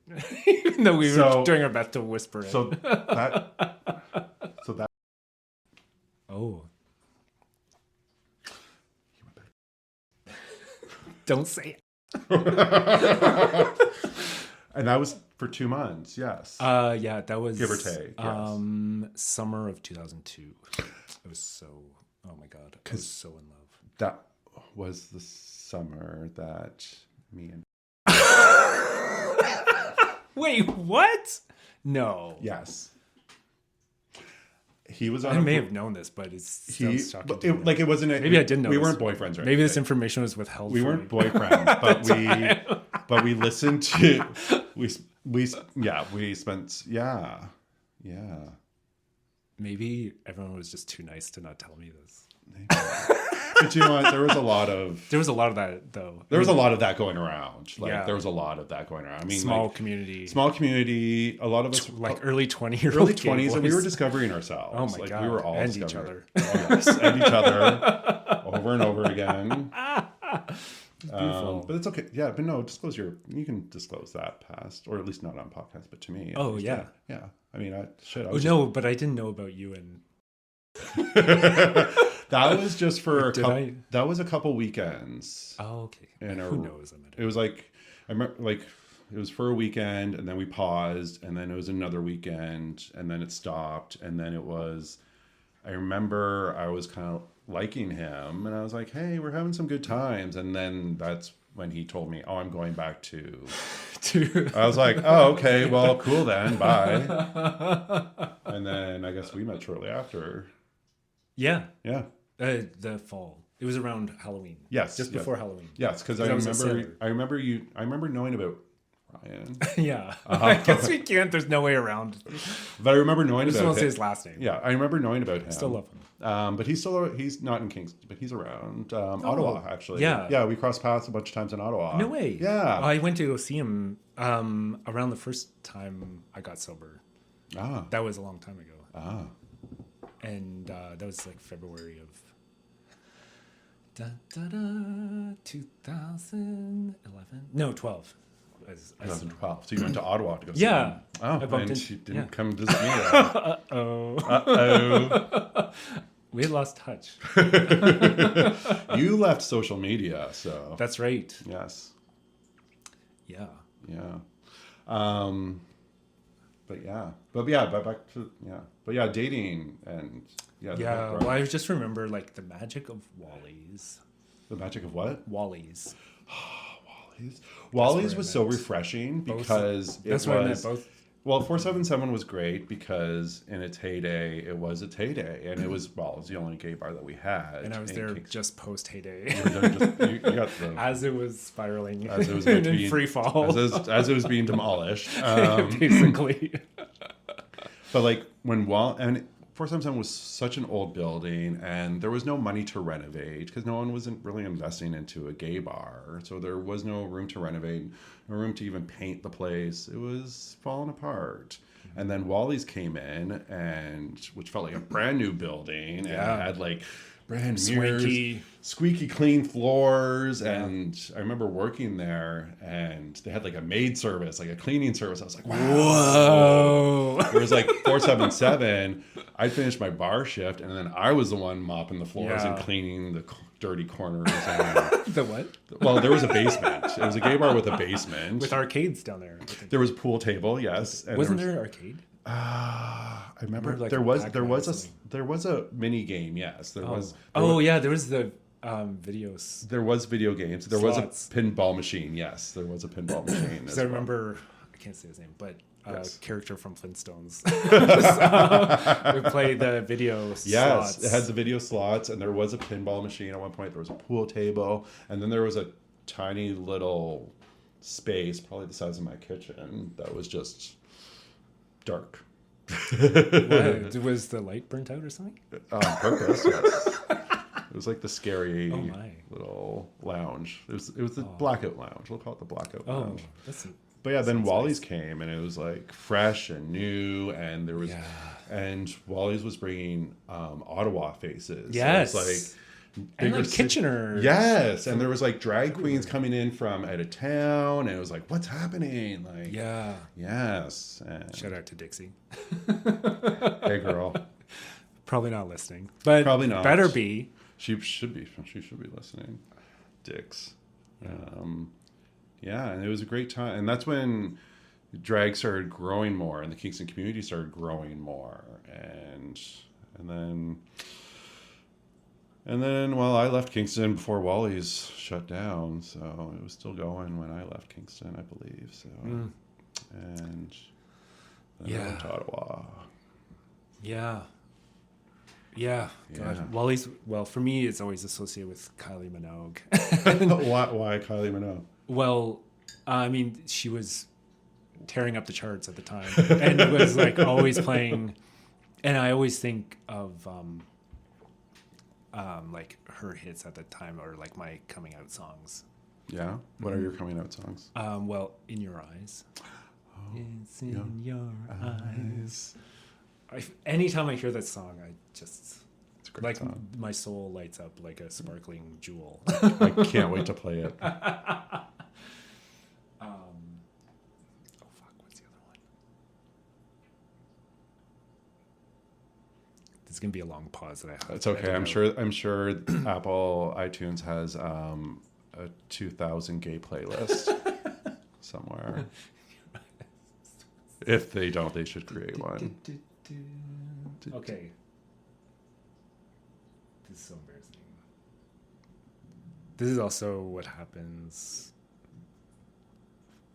even though we were doing our best to whisper it. So that. Oh. Don't say it. And that was for 2 months. Yes. Yeah, that was give or take. Yes. Summer of 2002. It was so. Oh my God, I was so in love. That was the summer that me and. Wait, what? No. Yes. He was on. I may have known this, but it's still shocking. It wasn't. Maybe I didn't know. We weren't boyfriends, right? Maybe this information was withheld. We weren't boyfriends, but we listened to. We spent. Yeah. Maybe everyone was just too nice to not tell me this. Maybe. But you know what? There was a lot of that, though. There was a lot of that going around. There was a lot of that going around. I mean, small community. A lot of us, early 20s, and we were discovering ourselves. Oh my God! We were all and discovering. each other. Oh, yes, and each other over and over again. But it's okay. Yeah, but no, you can disclose that past, or at least not on podcast, but to me. Oh yeah. Yeah. I mean, but I didn't know about you and. That was just for that was a couple weekends. Oh, okay. And who knows? It was I remember it was for a weekend, and then we paused, and then it was another weekend, and then it stopped, and then I remember I was kind of liking him, and I was like, hey, we're having some good times, and then that's when he told me, oh, I'm going back to I was like, oh, okay, well, cool then, bye. And then I guess we met shortly after. Yeah. Yeah. The fall. It was around Halloween. Yes. Just before Halloween. Yes, because I remember knowing about Ryan. Yeah. I guess we can't. There's no way around. But I remember knowing about him. I just won't say his last name. Yeah, I remember knowing about him. Still love him. But he's not in Kingston, but he's around Ottawa, actually. Yeah. Yeah, we crossed paths a bunch of times in Ottawa. No way. Yeah. I went to go see him around the first time I got sober. Ah. That was a long time ago. Ah. And that was February of 2011. No, 12. 2012. So you went to Ottawa to go see him. Oh, and she didn't come visit me. Uh-oh. We had lost touch. You left social media, so. That's right. Yes. Yeah. Yeah. But dating and well, I just remember the magic of Wally's. The magic of what? Wally's. Wally's was so refreshing because that's where I met both Well, 477 was great because in its heyday, it was its heyday. And it was the only gay bar that we had. And I was in there Kingston. just post heyday. You got the... As it was spiraling. As it was about to in be, free fall. as it was being demolished. Basically. But like when 477 was such an old building and there was no money to renovate because no one wasn't really investing into a gay bar. So there was no room to renovate, no room to even paint the place. It was falling apart. And then Wally's came in which felt like a brand new building and had like brand new mirrors, squeaky clean floors. Yeah. And I remember working there and they had like a maid service, like a cleaning service. I was like, wow. Whoa. It was like 477. I finished my bar shift and then I was the one mopping the floors and cleaning the dirty corners. And, the what? Well, there was a basement. It was a gay bar with a basement. With arcades down there. There was a pool table, yes. And Wasn't there an arcade? I remember like there was a mini game. Yes, there was. There was the videos. There was video games. There was a pinball machine. Yes, there was a pinball machine. I remember, I can't say his name, but character from Flintstones. We played the video slots. Yes, it had the video slots, and there was a pinball machine at one point. There was a pool table, and then there was a tiny little space, probably the size of my kitchen, that was just dark. Was the light burnt out or something? On purpose, yes. It was like the scary little lounge. It was the blackout lounge. We'll call it the blackout lounge. But yeah, then Wally's came and it was like fresh and new, and there was, and Wally's was bringing Ottawa faces. Yes. So it was like and like Kitchener. Yes, and there was like drag queens coming in from out of town, and it was like, what's happening? Like, yes. And shout out to Dixie. Hey, girl. Probably not listening, but probably not. Better be. She should be. She should be listening. Dix. Yeah, and it was a great time, and that's when drag started growing more, and the Kingston community started growing more, and then, well, I left Kingston before Wally's shut down, so it was still going when I left Kingston, I believe. So, and then I went to Ottawa. Yeah. God. Wally's, well, for me, it's always associated with Kylie Minogue. Why Kylie Minogue? Well, I mean, she was tearing up the charts at the time, and it was like always playing. And I always think of like her hits at the time, or like my coming out songs. Yeah. What are your coming out songs? Well, In Your Eyes. It's in your eyes. Anytime I hear that song, I just it's a great song. My soul lights up like a sparkling jewel. I can't wait to play it. What's the other one? This is gonna be a long pause that I have. It's okay. I'm sure Apple iTunes has a 2000 gay playlist somewhere. If they don't, they should create one. Okay. This is so embarrassing. This is also what happens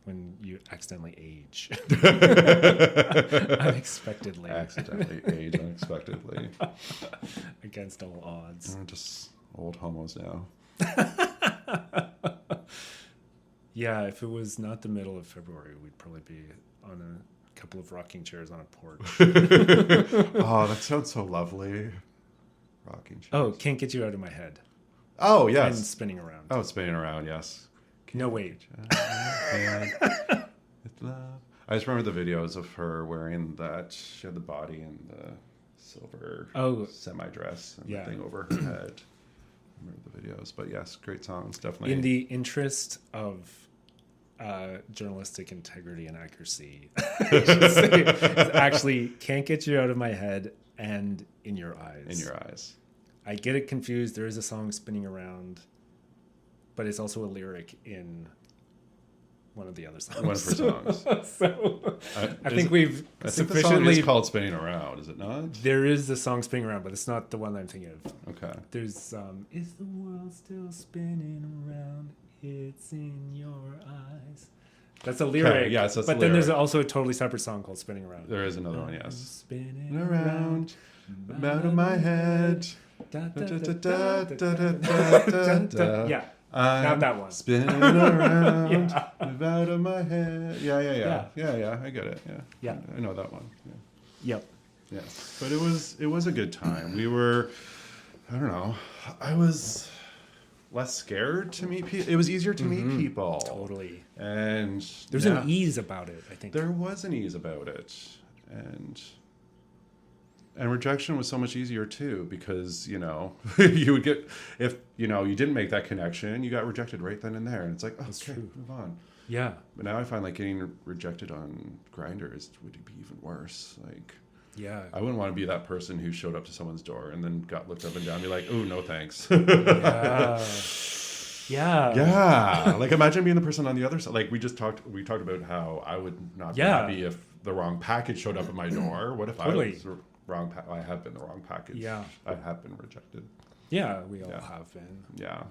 when you accidentally age. Unexpectedly. Accidentally age unexpectedly. Against all odds. We're just old homos now. Yeah, if it was not the middle of February, we'd probably be on a couple of rocking chairs on a porch. Oh, that sounds so lovely. Rocking chairs. Oh, Can't Get You Out of My Head. Oh, yes. And Spinning Around. Oh, Spinning Around, yes. No, wait. With love. I just remember the videos of her wearing that. She had the body and the silver semi-dress and the thing over her head. I remember the videos. But yes, great songs, definitely. In the interest of journalistic integrity and accuracy, I should say, it's actually Can't Get You Out of My Head and In Your Eyes. In Your Eyes. I get it confused. There is a song Spinning Around, but it's also a lyric in one of the other songs. One of her songs. So I think we've sufficiently... the song is called Spinning Around, is it not? There is the song Spinning Around, but it's not the one I'm thinking of. Okay. There's Is the world still spinning around? It's in your eyes. That's a lyric. Okay, yes, that's but a then there's lyric. also a totally separate song called Spinning Around. There is another one, yes. Spinning Around, out of my head. Da, da, Da, da, da, da, da, da, da, da, da, da, da. Yeah. I'm Not that one. Spinning around, Yeah. out of my head. Yeah. Yeah. I get it. Yeah. Yeah. I know that one. Yeah. Yep. Yes. But it was a good time. We were, I don't know, I was less scared to meet people. It was easier to meet people. Totally. And There's an ease about it, I think. There was an ease about it. And rejection was so much easier too, because, you know, you would get, if, you know, you didn't make that connection, you got rejected right then and there. And it's like, oh, okay, true. move on. Yeah. But now I find like getting rejected on Grindr would be even worse. Like, Yeah. I wouldn't want to be that person who showed up to someone's door and then got looked up and down and be like, oh, no thanks. Yeah. Yeah. Like, imagine being the person on the other side. Like, we talked about how I would not be happy if the wrong package showed up at my door. What if I was the wrong I have been the wrong package. Yeah. I have been rejected. Yeah, we all have been. Yeah.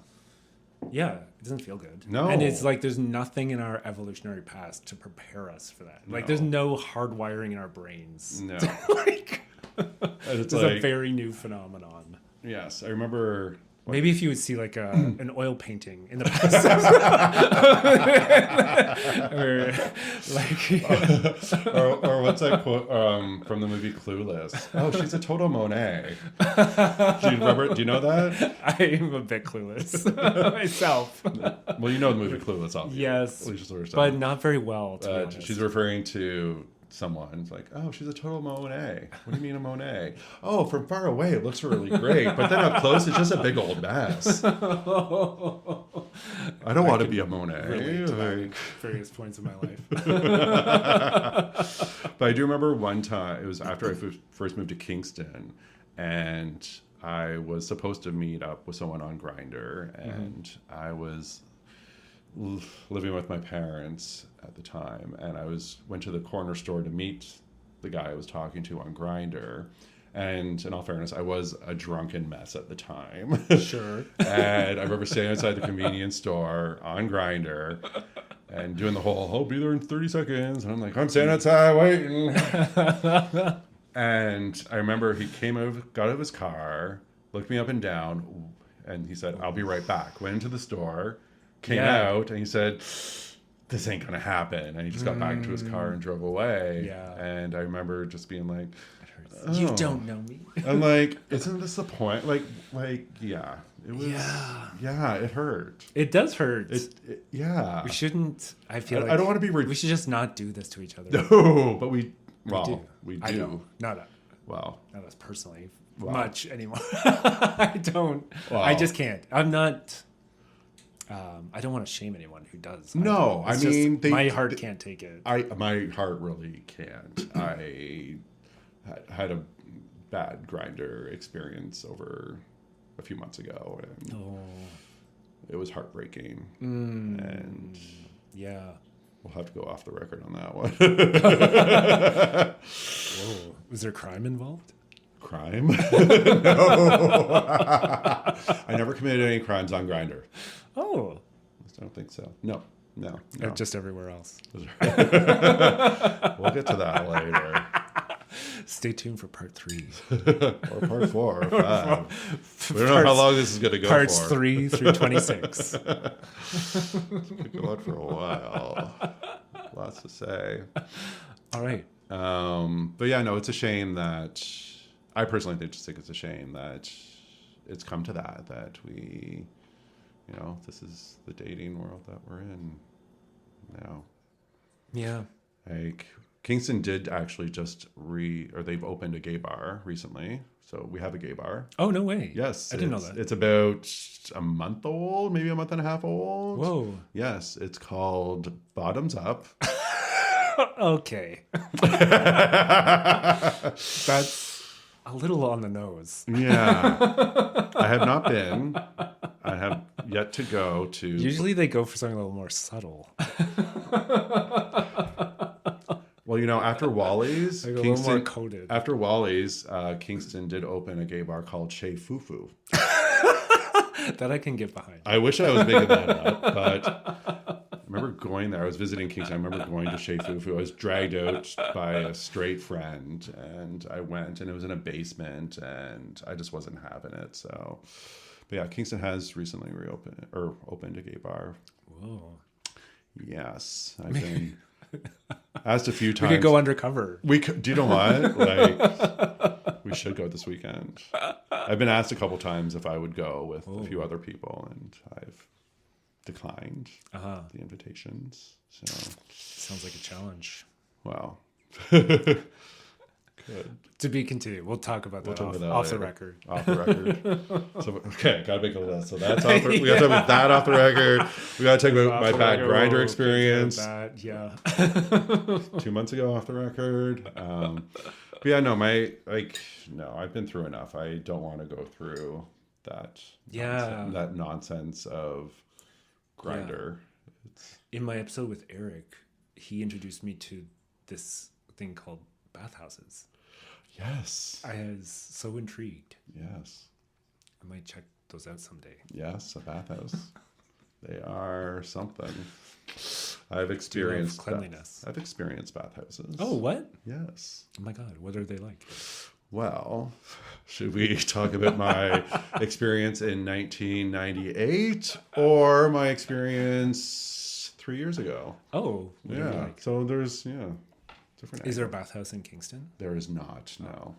Yeah, it doesn't feel good. No. And it's like there's nothing in our evolutionary past to prepare us for that. Like there's no hardwiring in our brains. No. Like it's a like, very new phenomenon. yes, I remember. Maybe if you would see like an oil painting in the past, or like, or what's that quote from the movie Clueless? Oh, she's a total Monet. Do you know that? I'm a bit clueless myself. Well, you know the movie Clueless, obviously. Yes, Alicia but not very well. To be honest. She's referring to someone. It's like, oh, she's a total Monet. What do you mean a Monet? Oh, from far away it looks really great, but then up close it's just a big old mess. I don't want to be a Monet. Relate to that at various points in my life. But I do remember one time, it was after I first moved to Kingston, and I was supposed to meet up with someone on Grindr, and I was living with my parents at the time, and I went to the corner store to meet the guy I was talking to on Grindr. And in all fairness, I was a drunken mess at the time. Sure. And I remember standing outside the convenience store on Grindr and doing the whole, I'll be there in 30 seconds. And I'm like, I'm standing outside waiting. And I remember he got out of his car, looked me up and down, and he said, I'll be right back. Went into the store, came out, and he said, this ain't gonna happen. And he just got back into his car and drove away. Yeah. And I remember just being like, You don't know me. I'm like, isn't this the point? Like, yeah. It was, yeah, it hurt. It does hurt. Yeah. We shouldn't, I feel like. I don't want to be we should just not do this to each other. No, but we do. I don't. Not us personally much anymore. I don't. Well, I just can't. I'm not. I don't want to shame anyone who does. No, I mean, my heart can't take it. My heart really can't. I had a bad Grindr experience over a few months ago, and it was heartbreaking. And yeah, we'll have to go off the record on that one. Whoa. Was there crime involved? Crime? No. I never committed any crimes on Grindr. Oh. I don't think so. No. Just everywhere else. We'll get to that later. Stay tuned for part 3. Or part 4 or 5. We don't know how long this is going to go parts for. 3 through 26. Could go on for a while. Lots to say. All right. But yeah, no, it's a shame that... I personally just think it's a shame that it's come to that we... You know, this is the dating world that we're in now. Yeah. Like, Kingston did actually just they've opened a gay bar recently. So we have a gay bar. Oh, no way. Yes. I didn't know that. It's about a month old, maybe a month and a half old. Whoa. Yes. It's called Bottoms Up. Okay. That's a little on the nose. Yeah. I have not been. I have yet to go to... Usually they go for something a little more subtle. Well, you know, after Wally's... Like a little more coded. After Wally's, Kingston did open a gay bar called Chez Fufu. That I can get behind. I wish I was making that up, but... I remember going there. I was visiting Kingston. I remember going to Chez Fufu. I was dragged out by a straight friend, and I went, and it was in a basement, and I just wasn't having it. So, but yeah, Kingston has recently opened a gay bar. Whoa. Yes, I've been asked a few times. We could go undercover. We could. Do you know what? Like, we should go this weekend. I've been asked a couple times if I would go with a few other people, and I've declined the invitations. So sounds like a challenge. Wow. Good. To be continued. We'll talk about that off the record. Off the record. So okay, gotta make a list. So that's off. We gotta talk about that off the record. We gotta talk about my bad grinder experience. Yeah. 2 months ago, off the record. But yeah, no, I've been through enough. I don't want to go through that. Yeah. That nonsense of grinder. Yeah. In my episode with Eric, he introduced me to this thing called bathhouses. Yes. I was so intrigued. Yes. I might check those out someday. Yes, a bathhouse. They are something. I've experienced cleanliness. I've experienced bathhouses. Oh, what? Yes. Oh my God, what are they like? Well, should we talk about my experience in 1998 or my experience 3 years ago? Oh, yeah. Like? So there's different. Is there a bathhouse in Kingston? There is not. No.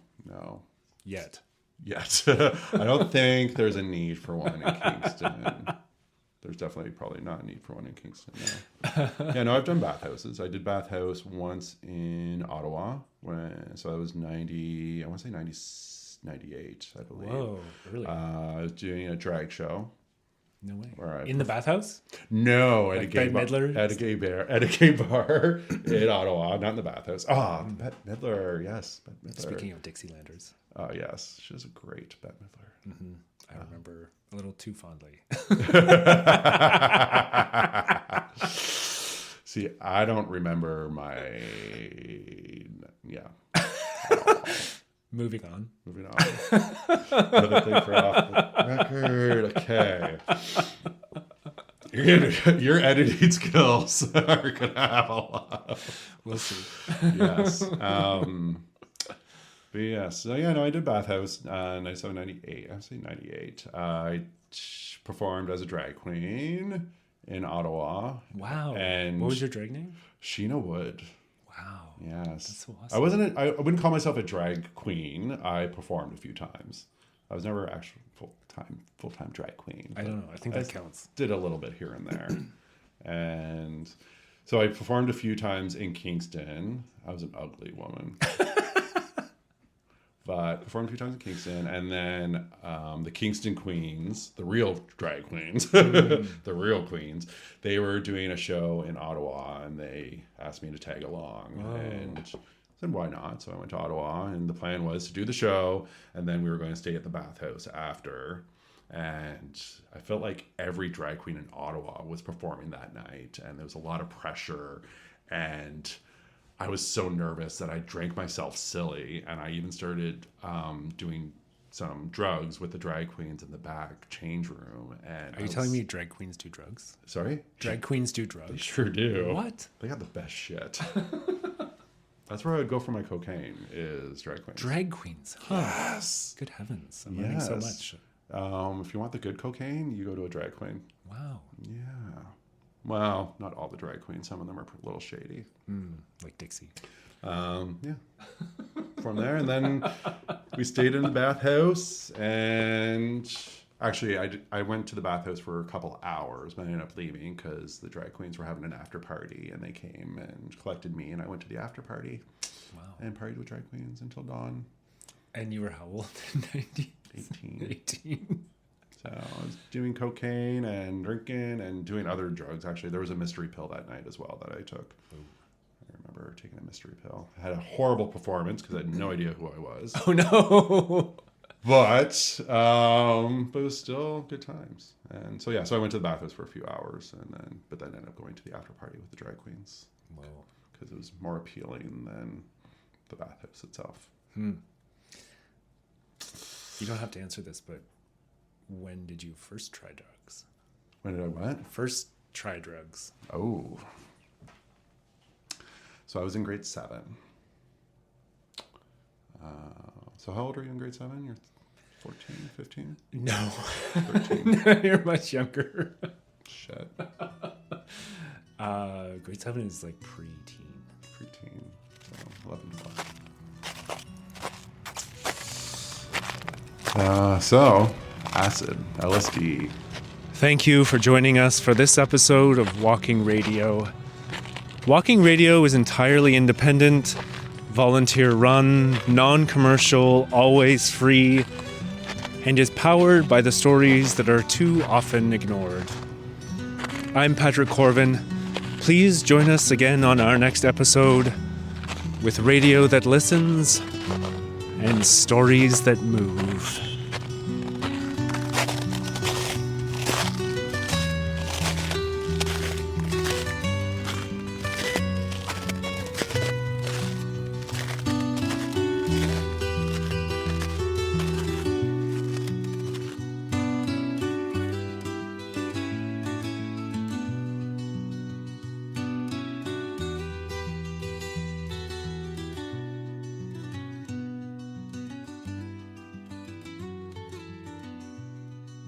Yet. I don't think there's a need for one in Kingston. There's definitely probably not a need for one in Kingston. No. I've done bathhouses. I did bathhouse once in Ottawa so I was 90. I want to say 98. I believe. Whoa, really? I was doing a drag show. No way. In the bathhouse? No, at like a gay bar. At a gay bar in Ottawa, not in the bathhouse. Bette Midler, yes, Bette Midler. Speaking of Dixielanders. Oh yes, she was a great Bette Midler. Mm-hmm. I remember a little too fondly. See, I don't remember my. Moving on. Another thing for off the record. Okay. Your editing skills are gonna have a lot. We'll see. Yes. But yeah, so I did bathhouse in 1998. I say 98. I performed as a drag queen in Ottawa. Wow. And what was your drag name? Sheena Wood. Wow. Yes. That's so awesome. I wouldn't call myself a drag queen. I performed a few times. I was never actually full-time drag queen. I don't know. I think that counts. Did a little bit here and there. And so I performed a few times in Kingston. I was an ugly woman. But performed a few times in Kingston, and then the Kingston Queens, the real drag queens, the real queens, they were doing a show in Ottawa, and they asked me to tag along, and I said, why not? So I went to Ottawa, and the plan was to do the show, and then we were going to stay at the bathhouse after. And I felt like every drag queen in Ottawa was performing that night, and there was a lot of pressure, and I was so nervous that I drank myself silly, and I even started doing some drugs with the drag queens in the back change room. And are you telling me drag queens do drugs? Sorry? Drag queens do drugs? They sure do. What? They got the best shit. That's where I would go for my cocaine, is drag queens. Drag queens? Huh. Yes. Good heavens. I'm learning so much. If you want the good cocaine, you go to a drag queen. Wow. Yeah. Well, not all the drag queens. Some of them are a little shady. Like Dixie. Yeah. From there, and then we stayed in the bathhouse, and actually I went to the bathhouse for a couple hours, but I ended up leaving because the drag queens were having an after party, and they came and collected me, and I went to the after party. Wow. And partied with drag queens until dawn. And you were how old in 90? 18. So I was doing cocaine and drinking and doing other drugs. Actually, there was a mystery pill that night as well that I took. Ooh. I remember taking a mystery pill. I had a horrible performance because I had no idea who I was. Oh, no. But it was still good times. And so, so I went to the bathhouse for a few hours, but then ended up going to the after party with the drag queens. Whoa. Because it was more appealing than the bathhouse itself. You don't have to answer this, but when did you first try drugs? When did I what? First try drugs. Oh. So I was in grade 7. So how old are you in grade 7? You're 14, 15? No. 13? You're much younger. Shit. Grade 7 is like preteen. Preteen. So 11, 12. So, acid, LSD. Thank you for joining us for this episode of Walking Radio. Walking Radio is entirely independent, volunteer-run, non-commercial, always free, and is powered by the stories that are too often ignored. I'm Patrick Corvin. Please join us again on our next episode with radio that listens and stories that move.